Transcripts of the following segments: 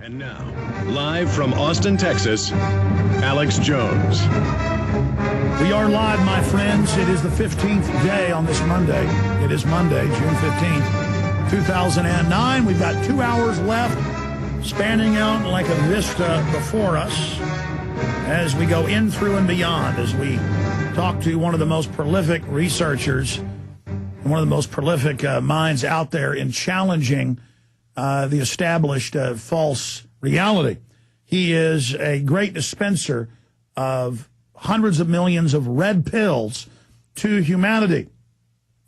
And now, live from Austin, Texas, Alex Jones. We are live, my friends. It is the 15th day on this Monday. It is Monday, June 15th, 2009. We've got 2 hours left, spanning out like a vista before us as we go in, through, and beyond, as we talk to one of the most prolific researchers, one of the most prolific minds out there in challenging the established false reality. He is a great dispenser of hundreds of millions of red pills to humanity.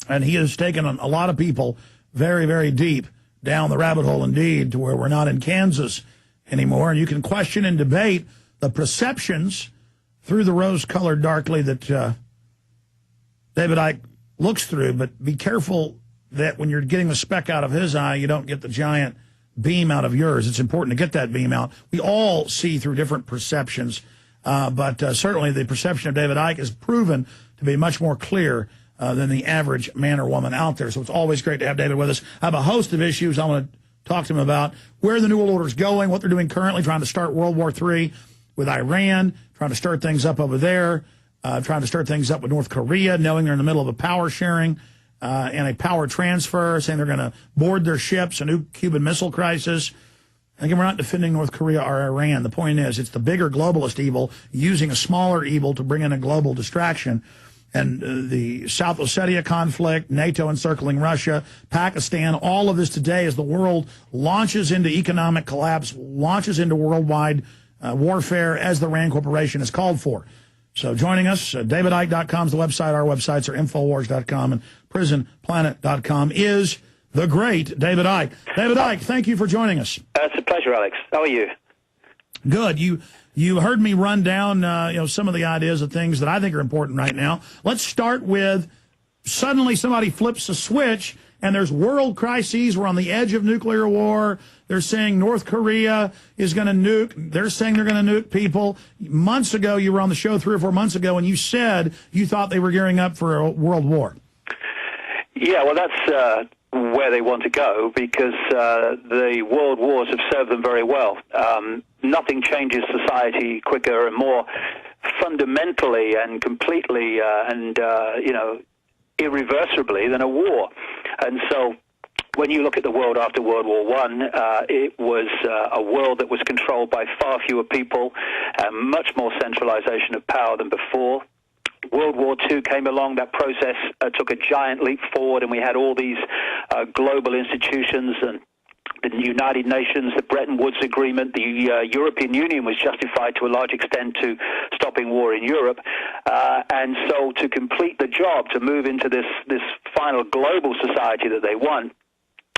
And he has taken a lot of people very, very deep down the rabbit hole indeed, to where we're not in Kansas anymore. And you can question and debate the perceptions through the rose-colored darkly that David Icke looks through. But be careful that when you're getting the speck out of his eye, you don't get the giant beam out of yours. It's important to get that beam out. We all see through different perceptions, but certainly the perception of David Icke is proven to be much more clear than the average man or woman out there. So it's always great to have David with us. I have a host of issues I want to talk to him about: where the New World Order is going, what they're doing currently, trying to start World War III with Iran, trying to start things up over there, trying to start things up with North Korea, knowing they're in the middle of a power sharing and a power transfer, saying they're going to board their ships, a new Cuban Missile Crisis. Again, we're not defending North Korea or Iran. The point is, it's the bigger globalist evil using a smaller evil to bring in a global distraction. And the South Ossetia conflict, NATO encircling Russia, Pakistan, all of this today as the world launches into economic collapse, launches into worldwide warfare as the RAND Corporation has called for. So joining us, DavidIcke.com is the website. Our websites are Infowars.com and PrisonPlanet.com is the great David Icke. David Icke, thank you for joining us. It's a pleasure, Alex. How are you? Good. You heard me run down some of the ideas of things that I think are important right now. Let's start with suddenly somebody flips a switch and there's world crises. We're on the edge of nuclear war. They're saying North Korea is going to nuke. They're saying they're going to nuke people. Months ago, you were on the show 3 or 4 months ago, and you said you thought they were gearing up for a world war. Yeah, well, that's where they want to go, because the world wars have served them very well. Nothing changes society quicker and more fundamentally and completely irreversibly than a war. And so when you look at the world after World War I, it was a world that was controlled by far fewer people and much more centralization of power than before. World War II came along. That process took a giant leap forward, and we had all these global institutions and the United Nations, the Bretton Woods Agreement. The European Union was justified to a large extent to stopping war in Europe. And so to complete the job, to move into this final global society that they want,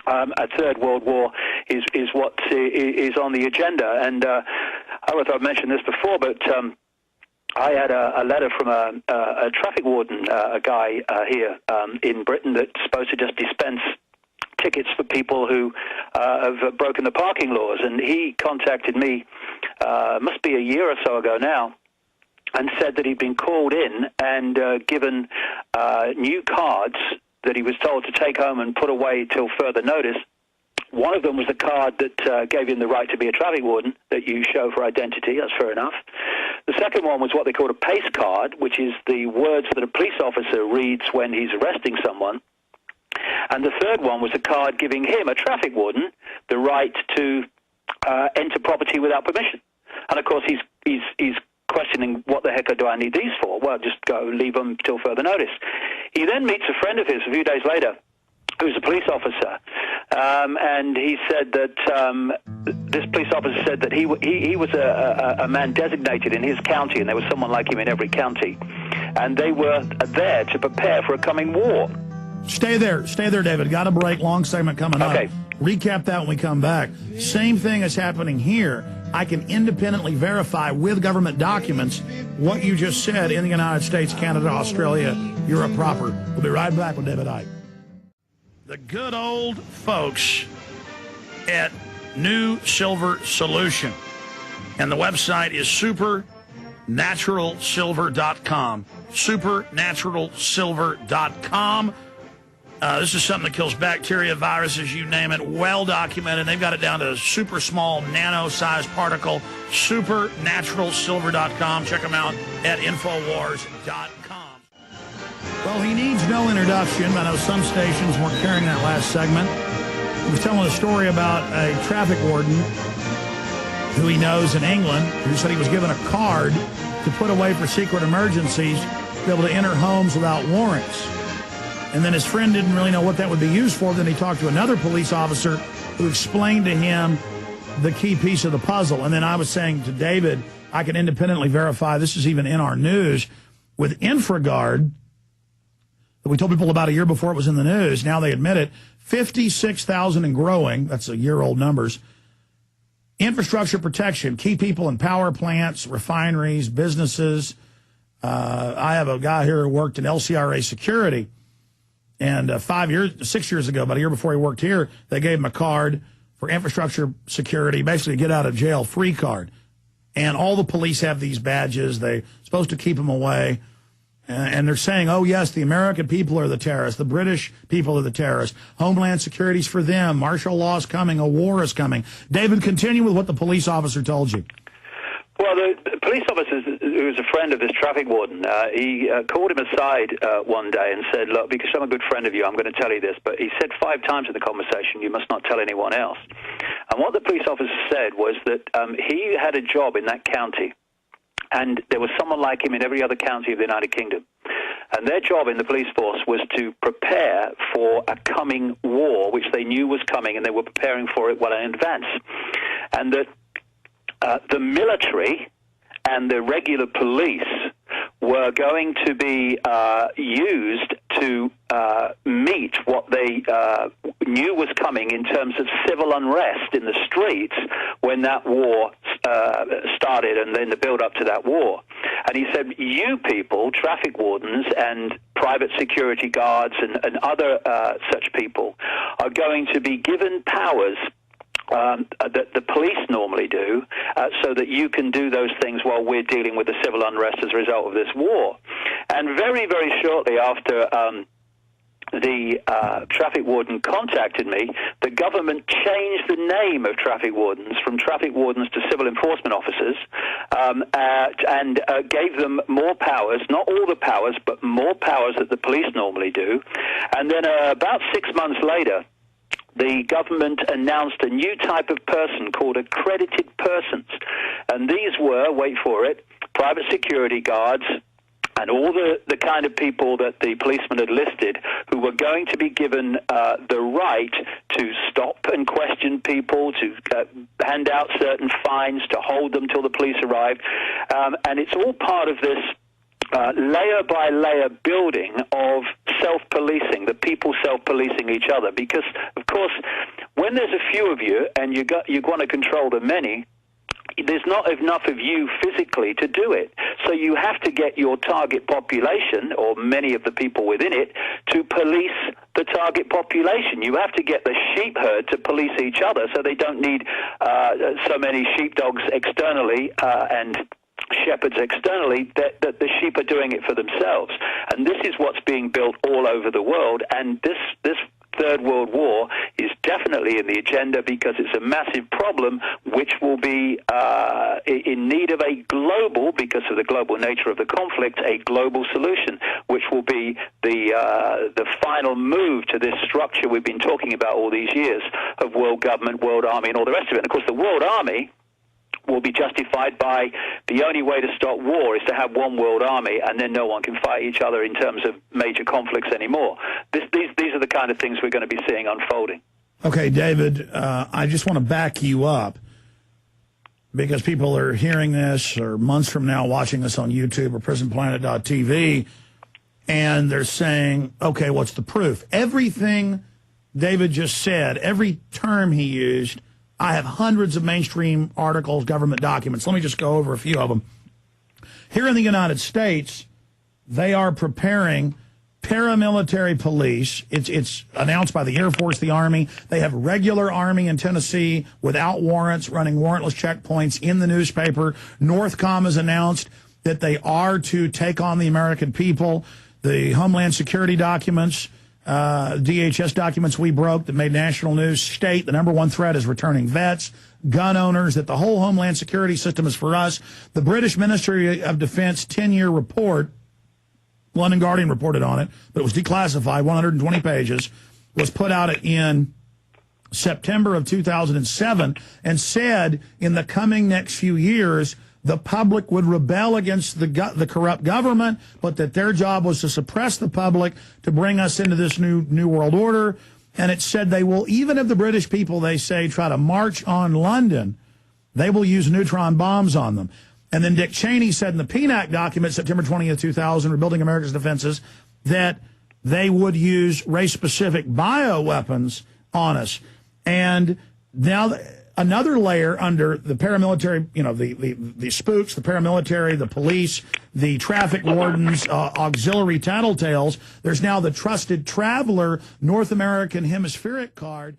a third world war is what is on the agenda. And I don't know if I've mentioned this before, but I had a letter from a traffic warden, a guy here in Britain, that's supposed to just dispense tickets for people who have broken the parking laws. And he contacted me, must be a year or so ago now, and said that he'd been called in and given new cards that he was told to take home and put away till further notice. One of them was the card that gave him the right to be a traffic warden, that you show for identity. That's fair enough. The second one was what they called a PACE card, which is the words that a police officer reads when he's arresting someone. And the third one was a card giving him, a traffic warden, the right to enter property without permission. And, of course, he's questioning, what the heck do I need these for? Well, just go leave them till further notice. He then meets a friend of his a few days later, who's a police officer, and he said that this police officer said that he was a man designated in his county, and there was someone like him in every county, and they were there to prepare for a coming war. Stay there, David. Got a break. Long segment coming up. Okay. Recap that when we come back. Same thing is happening here. I can independently verify with government documents what you just said in the United States, Canada, Australia, Europe proper. We'll be right back with David Icke. The good old folks at New Silver Solution. And the website is supernaturalsilver.com. Supernaturalsilver.com. This is something that kills bacteria, viruses, you name it, well documented. They've got it down to a super small nano-sized particle, supernaturalsilver.com. Check them out at Infowars.com. Well, he needs no introduction. I know some stations weren't carrying that last segment. He was telling a story about a traffic warden who he knows in England, who said he was given a card to put away for secret emergencies to be able to enter homes without warrants. And then his friend didn't really know what that would be used for. Then he talked to another police officer who explained to him the key piece of the puzzle. And then I was saying to David, I can independently verify, this is even in our news, with InfraGard, that we told people about a year before it was in the news. Now they admit it, 56,000 and growing. That's a year-old numbers. Infrastructure protection, key people in power plants, refineries, businesses. I have a guy here who worked in LCRA security. And 6 years ago, about a year before he worked here, they gave him a card for infrastructure security, basically a get out of jail free card. And all the police have these badges. They're supposed to keep them away. And they're saying, oh, yes, the American people are the terrorists. The British people are the terrorists. Homeland Security's for them. Martial law is coming. A war is coming. David, continue with what the police officer told you. Well, the police officer, who was a friend of this traffic warden, he called him aside one day and said, look, because I'm a good friend of you, I'm going to tell you this. But he said 5 times in the conversation, you must not tell anyone else. And what the police officer said was that he had a job in that county, and there was someone like him in every other county of the United Kingdom. And their job in the police force was to prepare for a coming war, which they knew was coming, and they were preparing for it well in advance. And that the military and the regular police were going to be used to meet what they knew was coming in terms of civil unrest in the streets when that war started and then the build-up to that war. And he said, you people, traffic wardens and private security guards and other such people, are going to be given powers that the police normally do, so that you can do those things while we're dealing with the civil unrest as a result of this war. And very, very shortly after the traffic warden contacted me, the government changed the name of traffic wardens from traffic wardens to civil enforcement officers, and gave them more powers, not all the powers, but more powers that the police normally do. And then about 6 months later, the government announced a new type of person called accredited persons. And these were, wait for it, private security guards and all the kind of people that the policeman had listed who were going to be given the right to stop and question people, to hand out certain fines, to hold them till the police arrived. And it's all part of this layer-by-layer building of self-policing, the people self-policing each other. Because, of course, when there's a few of you and you want to control the many, there's not enough of you physically to do it. So you have to get your target population, or many of the people within it, to police the target population. You have to get the sheep herd to police each other, so they don't need so many sheepdogs externally and shepherds externally, that the sheep are doing it for themselves. And this is what's being built all over the world. And this Third World War is definitely in the agenda because it's a massive problem which will be in need of a global, because of the global nature of the conflict, a global solution, which will be the final move to this structure we've been talking about all these years of world government, world army, and all the rest of it. And of course, the world army will be justified by the only way to stop war is to have one world army, and then no one can fight each other in terms of major conflicts anymore. These are the kind of things we're going to be seeing unfolding. Okay, David, I just want to back you up because people are hearing this or months from now watching this on YouTube or prisonplanet.tv, and they're saying, okay, what's the proof? Everything David just said, every term he used, I have hundreds of mainstream articles, government documents. Let me just go over a few of them. Here in the United States, they are preparing paramilitary police. It's announced by the Air Force, the Army. They have regular Army in Tennessee without warrants, running warrantless checkpoints in the newspaper. Northcom has announced that they are to take on the American people. The Homeland Security documents DHS documents we broke that made national news state the #1 threat is returning vets, gun owners, that the whole Homeland Security system is for us. The British Ministry of Defense 10-year report, London Guardian reported on it, but it was declassified, 120 pages, was put out in September of 2007 and said in the coming next few years the public would rebel against the corrupt government, but that their job was to suppress the public to bring us into this new world order. And it said they will, even if the British people, they say, try to march on London, they will use neutron bombs on them. And then Dick Cheney said in the PNAC document, September 20th, 2000, Rebuilding America's Defenses, that they would use race-specific bioweapons on us. And now another layer under the paramilitary, you know, the spooks, the paramilitary, the police, the traffic wardens, auxiliary tattletales, there's now the trusted traveler North American hemispheric card.